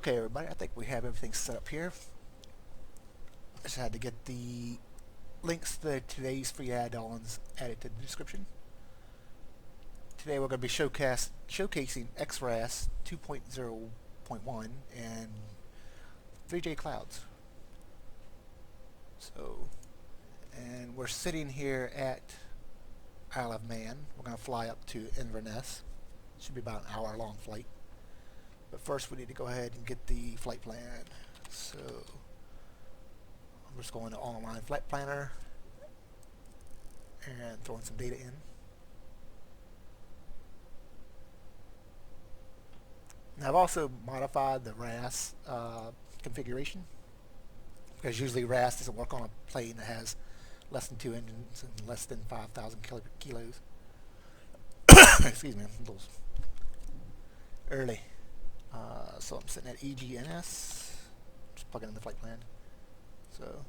Okay, everybody, I think we have everything set up here. I just had to get the links to today's free add-ons added to the description. Today we're going to be showcasing X-RAAS 2.0.1 and 3J Clouds. And we're sitting here at Isle of Man. We're going to fly up to Inverness. Should be about an hour-long flight. But first we need to go ahead and get the flight plan. So I'm just going to online flight planner and throwing some data in. Now I've also modified the RAAS configuration, because usually RAAS doesn't work on a plane that has less than 2 engines and less than 5,000 kilos. Excuse me, I'm a little early. So I'm sitting at EGNS, just plugging in the flight plan. So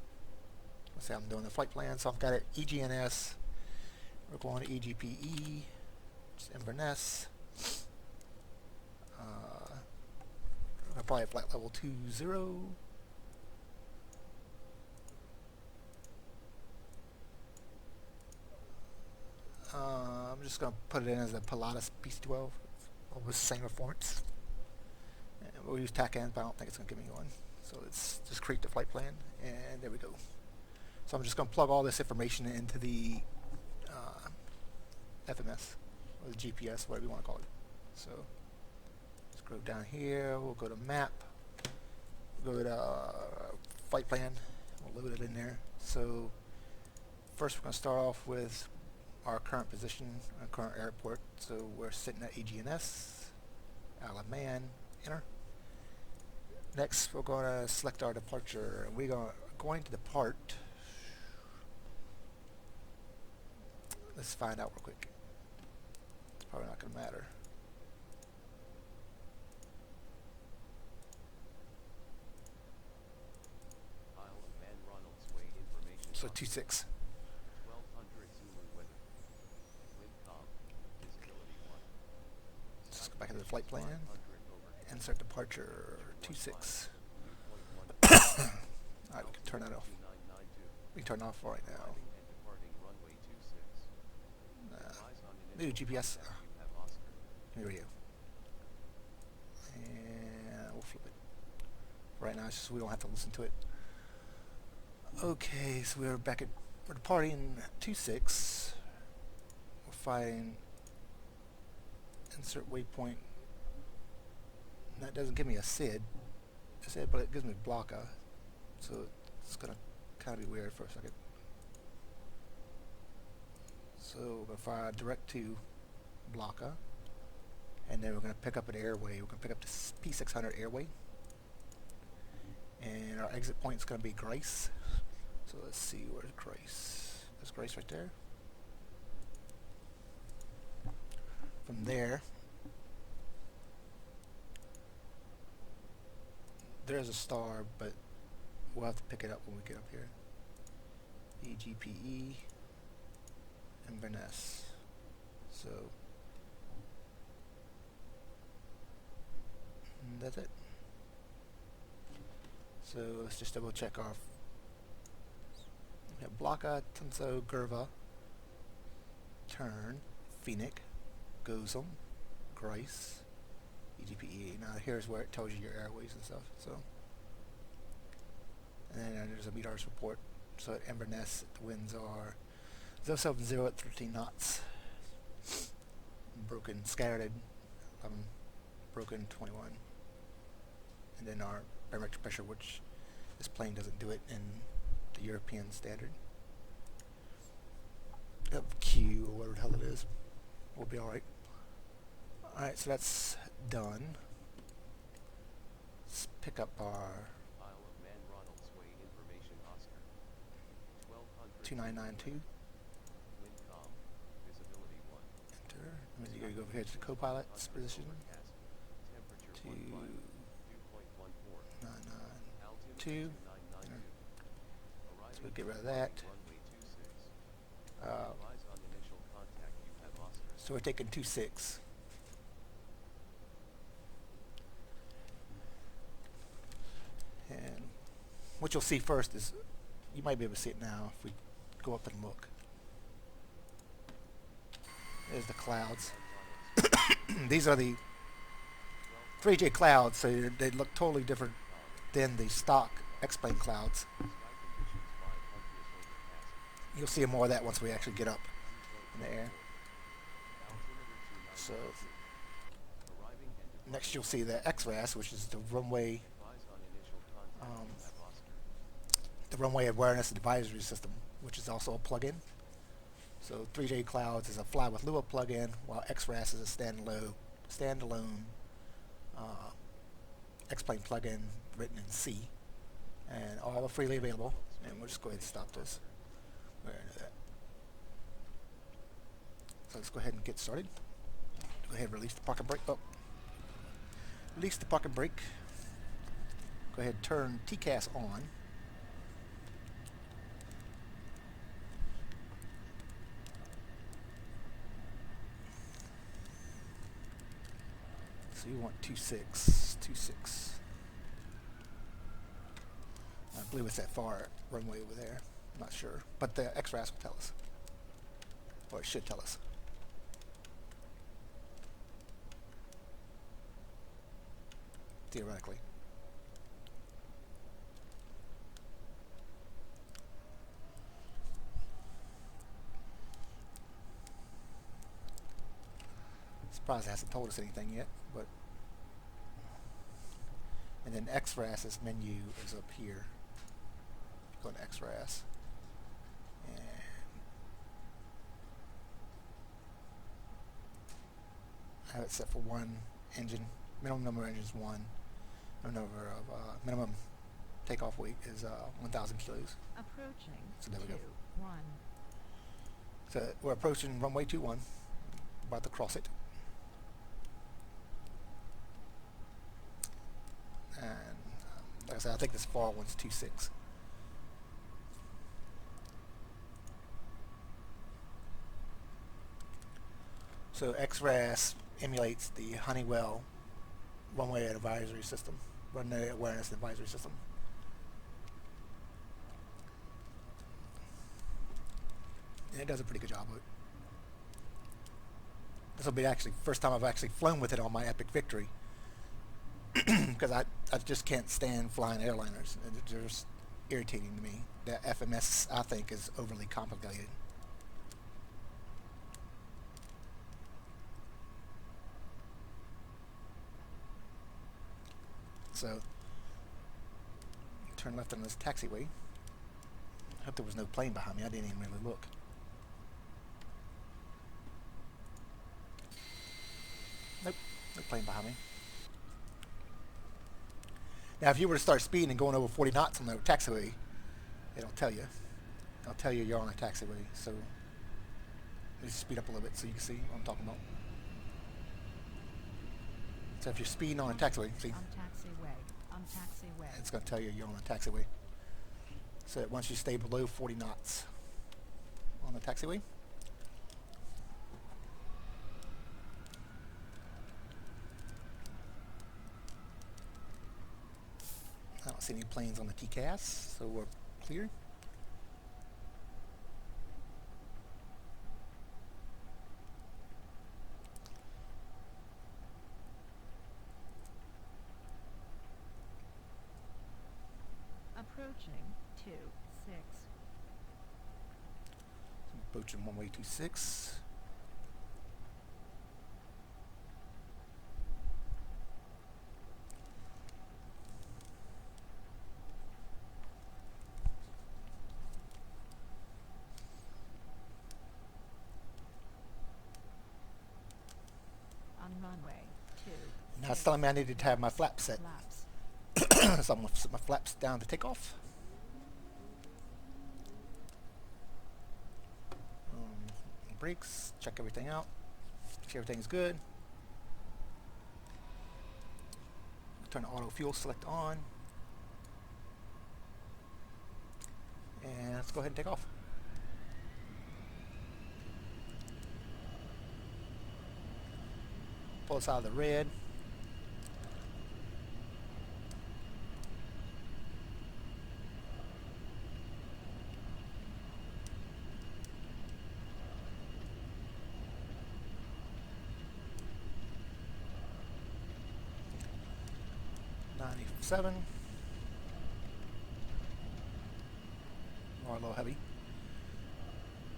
let's say I'm doing the flight plan. So I've got it EGNS. We're going to EGPE, just Inverness. We're probably at flight level 20. I'm just going to put it in as a Pilatus PC-12, almost the same performance. And we'll use TACAN, but I don't think it's going to give me one. So let's just create the flight plan, and there we go. So I'm just going to plug all this information into the FMS, or the GPS, whatever you want to call it. So let's go down here, we'll go to map, we'll go to flight plan, we'll load it in there. So first we're going to start off with our current position, our current airport. So we're sitting at EGNS, Isle of Man, enter. Next we're going to select our departure, and we're going to depart. Let's find out real quick. It's probably not going to matter. So 26. Let's go back into the flight plan. Insert departure 26. Alright, we can turn that off. We can turn it off right now. New GPS. Here we go. And we'll flip it. Right now, it's just we don't have to listen to it. Okay, so we're departing 26. We're flying. Insert waypoint. That doesn't give me a SID, but it gives me Blocker. So it's gonna kind of be weird for a second. So we're gonna fly direct to Blocker, and then we're gonna pick up an airway. We're gonna pick up this P600 airway, and our exit point is gonna be Grace. So let's see, where's Grace? There's Grace right there. From there, there's a star, but we'll have to pick it up when we get up here. EGPE, Inverness. So that's it. So let's just double check our. We have Blaka, Tunso, Gerva, Turn, Phoenix, Gozum, Grace, EGPE. Now here's where it tells you your airways and stuff. So, and then there's a METARS report. So at Inverness, the winds are 070 at 13 knots. Broken, scattered at 11, broken 21. And then our barometric pressure, which this plane doesn't do it in the European standard. Q or whatever the hell it is. We'll be alright. Alright, so that's done. Let's pick up our 2992. Enter. And then you go over here to the co-pilot's position. 2992. So we'll get rid of that. So we're taking 26. what you'll see first is, you might be able to see it now if we go up and look. There's the clouds. These are the 3J clouds, so they look totally different than the stock X-plane clouds. You'll see more of that once we actually get up in the air. So next you'll see the X-RAAS, which is the runway awareness advisory system, which is also a plugin. So 3J Clouds is a Fly with Lua plugin, while X-RAAS is a standalone X-plane plugin written in C, and all are freely available. And we'll just go ahead and stop this. We're into that. So let's go ahead and get started. Go ahead and release the parking brake. Oh, release the parking brake. Go ahead and turn TCAS on. So you want 26. I believe it's that far runway over there. I'm not sure, but the X-RAAS will tell us, or it should tell us. Theoretically. Surprised it hasn't told us anything yet, but. And then X-RAAS's menu is up here. Go to X-RAAS. And I have it set for one engine. Minimum number of engines 1. Minimum takeoff weight is 1,000 kilos. Approaching. So there we go. 2-1. So we're approaching runway 21. About to cross it. And like I said, I think this far one's 26. So X-RAAS emulates the Honeywell runway advisory system, runway awareness advisory system. And it does a pretty good job of it. This will be actually the first time I've actually flown with it on my Epic Victory, because I just can't stand flying airliners. They're just irritating to me. The FMS, I think, is overly complicated. So, turn left on this taxiway. I hope there was no plane behind me. I didn't even really look. Nope, no plane behind me. Now, if you were to start speeding and going over 40 knots on the taxiway, it'll tell you. It'll tell you you're on a taxiway. So, let me speed up a little bit so you can see what I'm talking about. So if you're speeding on a taxiway, see? On taxiway. It's going to tell you you're on a taxiway. So that once you stay below 40 knots on the taxiway. I don't see any planes on the TCAS, so we're clear. Approaching 26. Approaching runway 26. On runway 2. Now it's telling me I needed to have my flaps set. Flaps. So I'm going to set my flaps down to take off. Brakes, check everything out. Make sure everything's good. Turn the auto fuel select on. And let's go ahead and take off. Pull us out of the red. 97. Or a little heavy.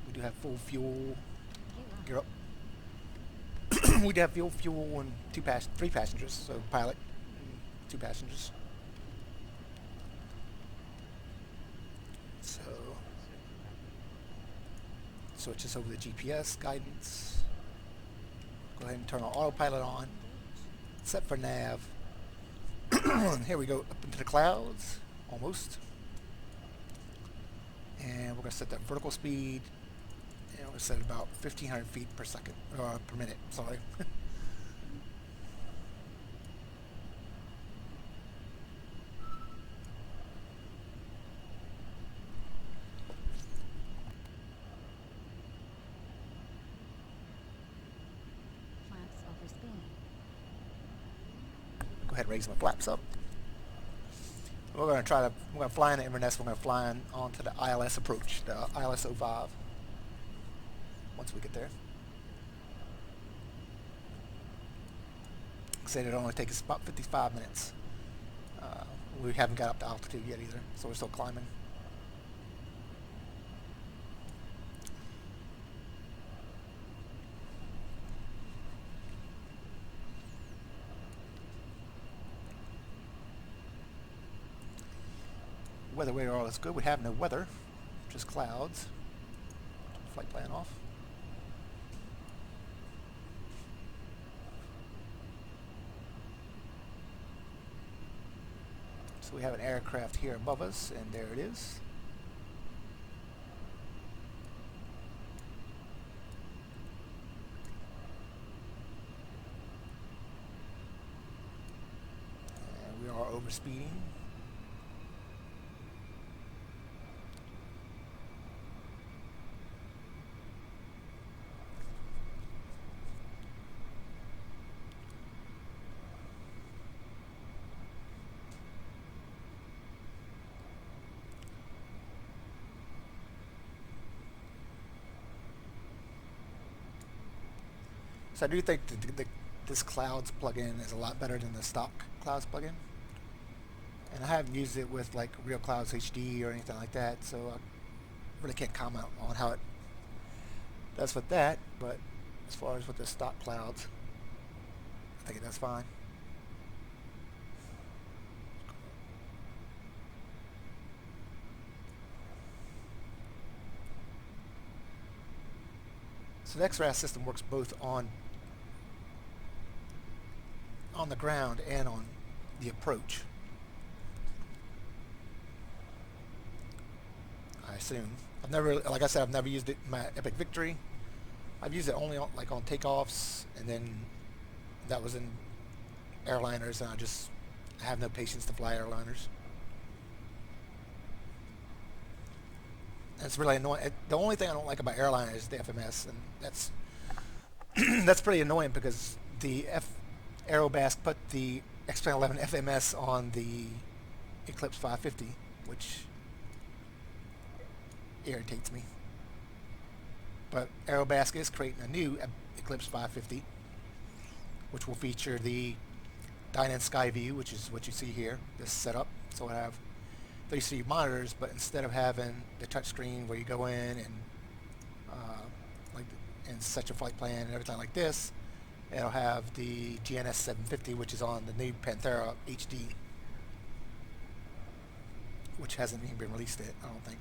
We do have full fuel. Gear up. We do have fuel and 3 passengers, so pilot, 2 passengers. So switch this over to GPS guidance. Go ahead and turn our autopilot on. Set for nav. Here we go up into the clouds, almost. And we're going to set that vertical speed. And we're going to set it about 1,500 feet per second, or per minute, sorry. Flaps over speed. Go ahead and raise my flaps up. We're going to fly in the Inverness. We're going to fly onto the ILS approach, the ILS 05, once we get there. Said it only takes us about 55 minutes. We haven't got up to altitude yet either, so we're still climbing. Weather radar is good. We have no weather, just clouds. Flight plan off. So we have an aircraft here above us, and there it is. And we are overspeeding. So I do think this Clouds plugin is a lot better than the stock Clouds plugin. And I haven't used it with like Real Clouds HD or anything like that, so I really can't comment on how it does with that. But as far as with the stock Clouds, I think it does fine. So the X-RAAS system works both on the ground and on the approach, I assume. I've never, like I said, I've never used it in my Epic Victory. I've used it only on, like on takeoffs, and then that was in airliners, and I have no patience to fly airliners. It's really annoying. The only thing I don't like about airliners is the FMS, and that's that's pretty annoying because the Aerobask put the X-Plane 11 FMS on the Eclipse 550, which irritates me. But Aerobask is creating a new Eclipse 550, which will feature the Dynamic Sky View, which is what you see here, this setup. So I have 3C monitors, but instead of having the touchscreen where you go in and and set your flight plan and everything like this, it'll have the GNS 750, which is on the new Panthera HD, which hasn't even been released yet, I don't think.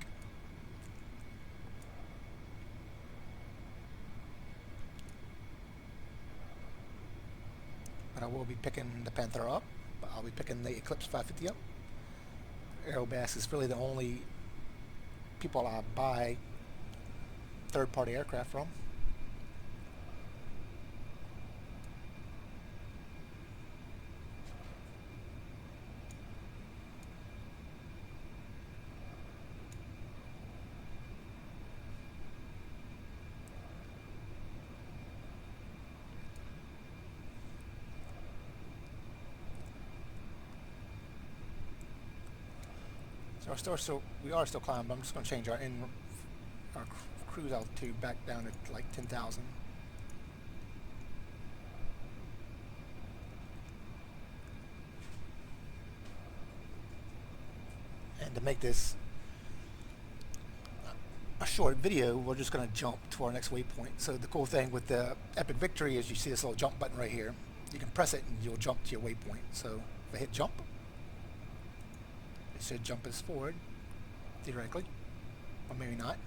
But I will be picking the Panthera up, but I'll be picking the Eclipse 550 up. Aerobask is really the only people I buy third-party aircraft from. So we are still climbing, but I'm just going to change our cruise altitude back down to like 10,000. And to make this a short video, we're just going to jump to our next waypoint. So the cool thing with the Epic Victory is you see this little jump button right here. You can press it and you'll jump to your waypoint. So if I hit jump, it should jump us forward, theoretically, or maybe not.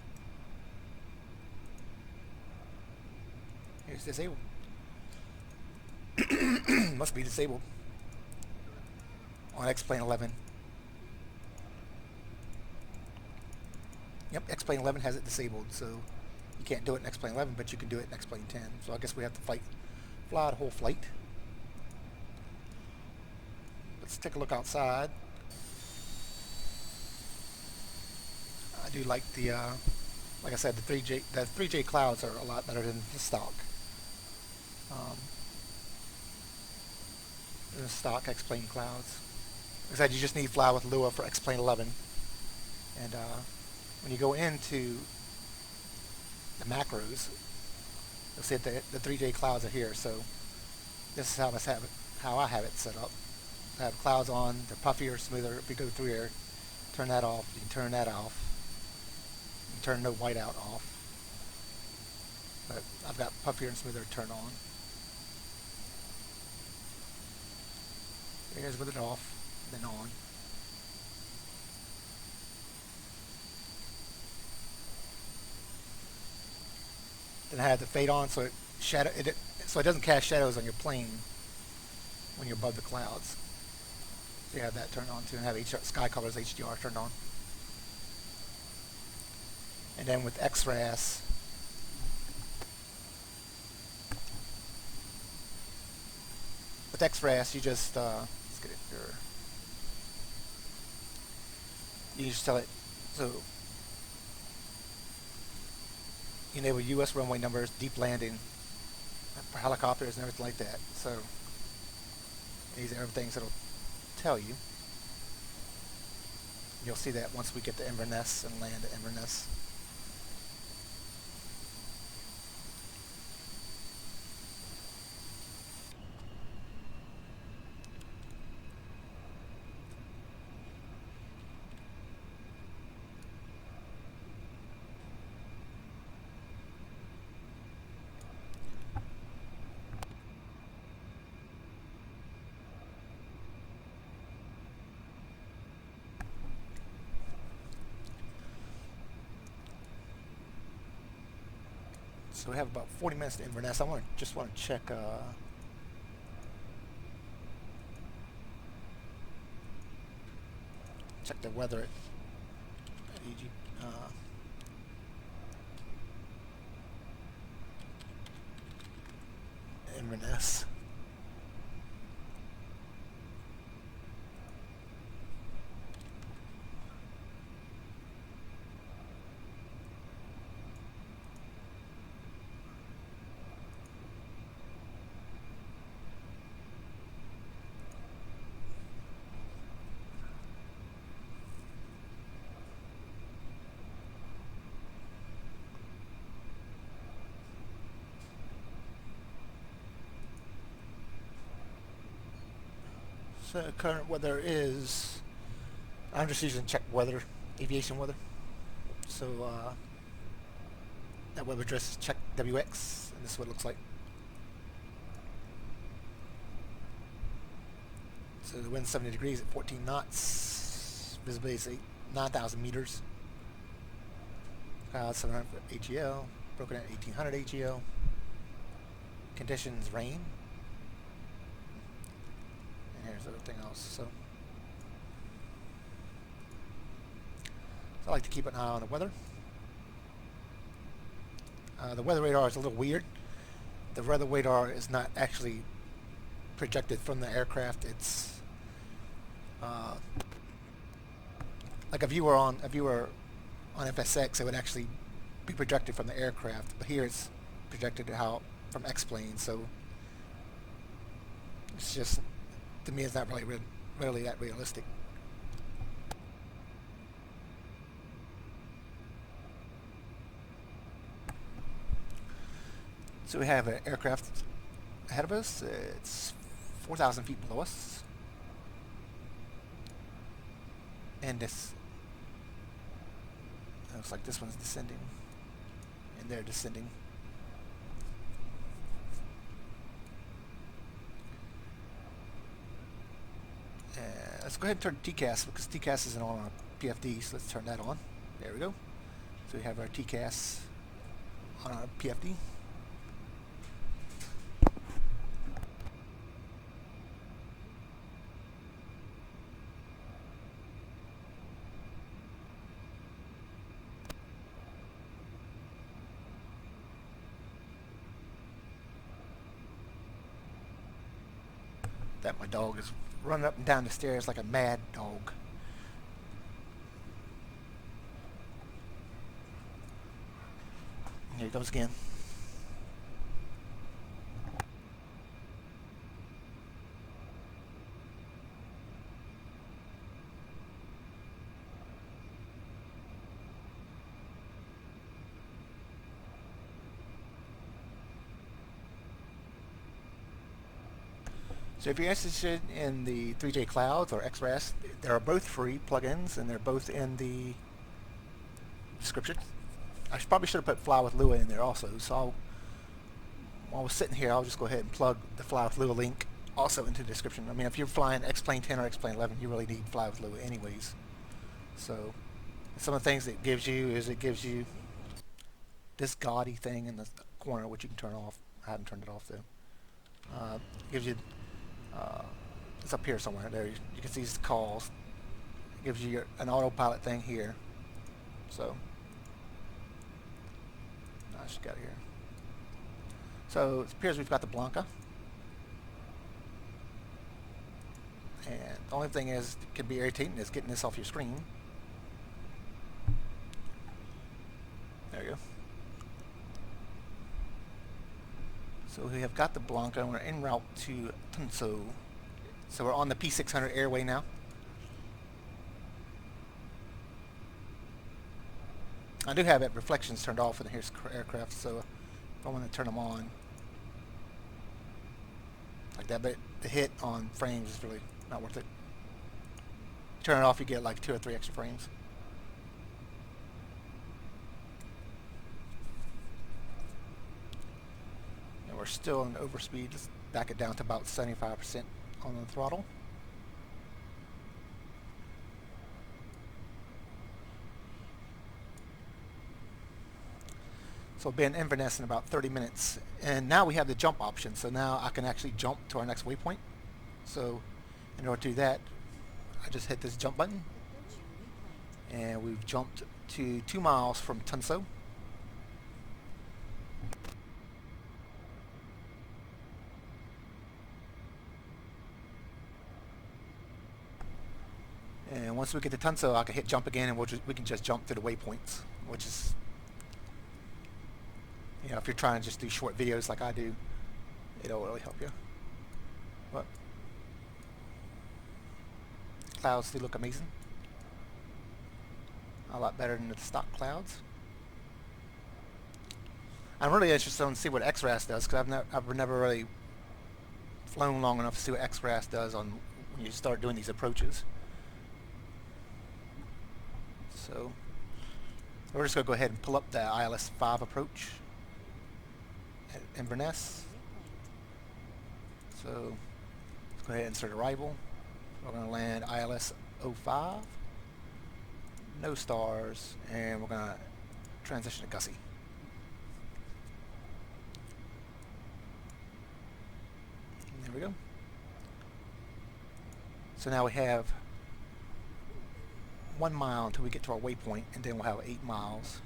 Here's disabled. Must be disabled on X-Plane 11. Yep, X-Plane 11 has it disabled, so you can't do it in X-Plane 11, but you can do it in X-Plane 10. So I guess we have to fly the whole flight. Let's take a look outside. I do like the, like I said, the 3J clouds are a lot better than the stock. The stock X-Plane clouds. Like I said, you just need fly with Lua for X-Plane 11, and when you go into the macros, you'll see that the 3J clouds are here. So this is how I have it set up. I have clouds on, they're puffier, smoother. If you go through here, turn that off, you can turn that off. You can turn no whiteout off. But I've got puffier and smoother turned on. Here's with it off, then on. Then I have the fade on so it doesn't cast shadows on your plane when you're above the clouds. So you have that turned on too, and have Sky Colors HDR turned on. And then with X-RAAS, you just let's get it here. You just tell it so. You enable U.S. runway numbers, deep landing for helicopters and everything like that. So these are everything that'll tell you. You'll see that once we get to Inverness and land at Inverness. So we have about 40 minutes to Inverness. I just want to check the weather at EG. Inverness. So current weather is, I'm just using check weather, aviation weather. So that web address is check WX, and this is what it looks like. So the wind's 70 degrees at 14 knots. Visibility is 9,000 meters. Clouds 700 AGL, broken at 1800 AGL. Conditions rain. Here's everything else. So I like to keep an eye on the weather. The weather radar is a little weird. The weather radar is not actually projected from the aircraft. It's like if you were on FSX, it would actually be projected from the aircraft. But here it's projected from X-Plane. So it's just, to me, it's not really that realistic. So we have an aircraft ahead of us. It's 4,000 feet below us. And this Looks like this one's descending, and they're descending. Let's go ahead and turn TCAS because TCAS isn't on our PFD, so let's turn that on. There we go. So we have our TCAS on our PFD. That my dog is running up and down the stairs like a mad dog. Here he goes again. So if you're interested in the 3J Clouds or X-RAAS, they are both free plugins and they're both in the description. I probably should have put Fly with Lua in there also. So while I was sitting here, I'll just go ahead and plug the Fly with Lua link also into the description. I mean, if you're flying X-Plane 10 or X-Plane 11, you really need Fly with Lua anyways. So some of the things it gives you is it gives you this gaudy thing in the corner, which you can turn off. I haven't turned it off though. It gives you it's up here somewhere. There you can see these calls. It gives you an autopilot thing here. So I just got here. So it appears we've got the Blanca, and the only thing is it can be irritating is getting this off your screen. There you go. So we have got the Blanca and we're en route to Tunso. So we're on the P600 airway now. I do have it reflections turned off in here's aircraft, so if I want to turn them on like that, but the hit on frames is really not worth it. Turn it off, you get like 2 or 3 extra frames. And we're still in overspeed. Let's back it down to about 75% on the throttle. So we'll be in Inverness in about 30 minutes. And now we have the jump option. So now I can actually jump to our next waypoint. So in order to do that, I just hit this jump button. And we've jumped to 2 miles from Tunso. And once we get to Tunso, I can hit jump again, and we can just jump to the waypoints, which is, you know, if you're trying to just do short videos like I do, it'll really help you. But clouds do look amazing, a lot better than the stock clouds. I'm really interested in see what X-RAAS does because I've never really flown long enough to see what X-RAAS does on when you start doing these approaches. So we're just going to go ahead and pull up the ILS 5 approach at Inverness. So let's go ahead and insert arrival. We're going to land ILS 05, no stars, and we're going to transition to Gussie. And there we go. So now we have 1 mile until we get to our waypoint, and then we'll have 8 miles.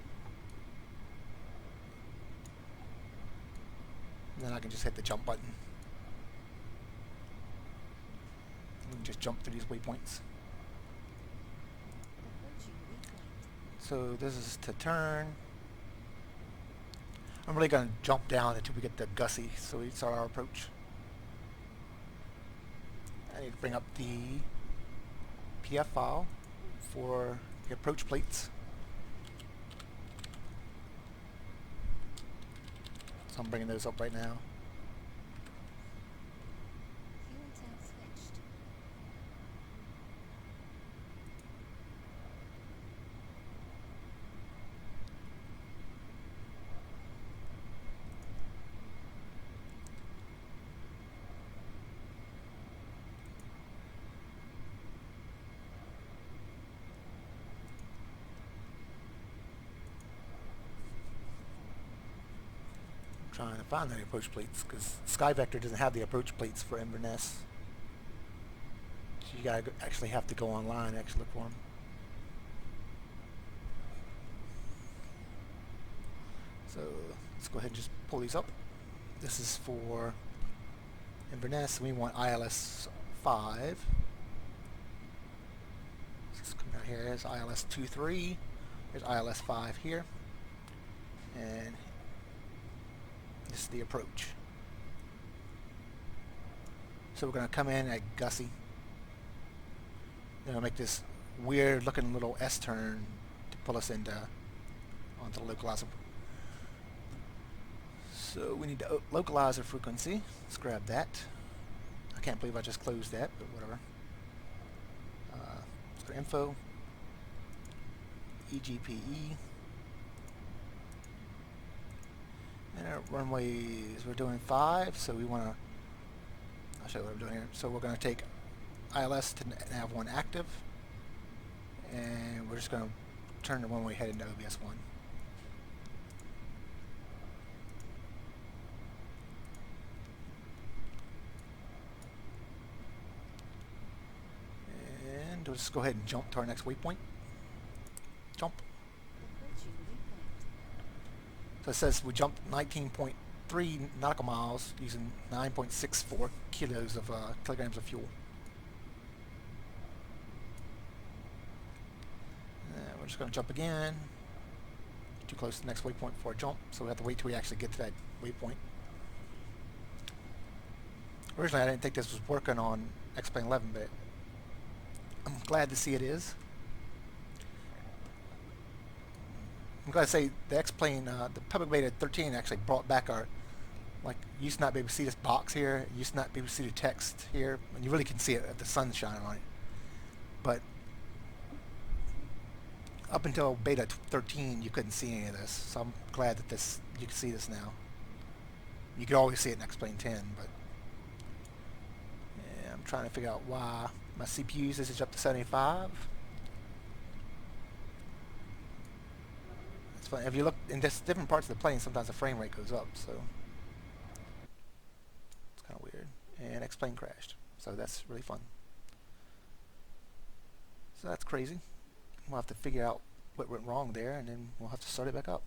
And then I can just hit the jump button. We can just jump through these waypoints. So this is to turn. I'm really going to jump down until we get to Gussie, so we start our approach. I need to bring up the PDF file for the approach plates. So I'm bringing those up right now. Fuel tank switched. trying to find the approach plates because SkyVector doesn't have the approach plates for Inverness. So you gotta actually have to go online and actually look for them. So let's go ahead and just pull these up. This is for Inverness. We want ILS 5. Let's come down here. There's ILS 23. There's ILS 5 here. And this is the approach. So we're going to come in at Gussie. Then we'll make this weird looking little S-turn to pull us into onto the localizer. So we need to localize our frequency. Let's grab that. I can't believe I just closed that, but whatever. Let's go to info, EGPE, and our runways, we're doing 5, so we want to, I'll show you what I'm doing here. So we're going to take ILS to nav 1 active, and we're just going to turn the runway head into OBS 1. We'll just go ahead and jump to our next waypoint. Jump. So it says we jumped 19.3 nautical miles using 9.64 kilos of kilograms of fuel. And we're just going to jump again. Too close to the next waypoint before I jump, so we have to wait till we actually get to that waypoint. Originally, I didn't think this was working on X-Plane 11, but I'm glad to see it is. I'm glad to say the X-Plane, the public beta 13 actually brought back our, like, you used to not be able to see this box here, you used to not be able to see the text here, and you really can see it if the sun's shining on it. But up until beta 13, you couldn't see any of this, so I'm glad that this, you can see this now. You could always see it in X-Plane 10, but yeah, I'm trying to figure out why my CPU usage is up to 75. It's funny. If you look in just different parts of the plane, sometimes the frame rate goes up, so it's kind of weird. And X-Plane crashed, so that's really fun. So that's crazy. We'll have to figure out what went wrong there, and then we'll have to start it back up.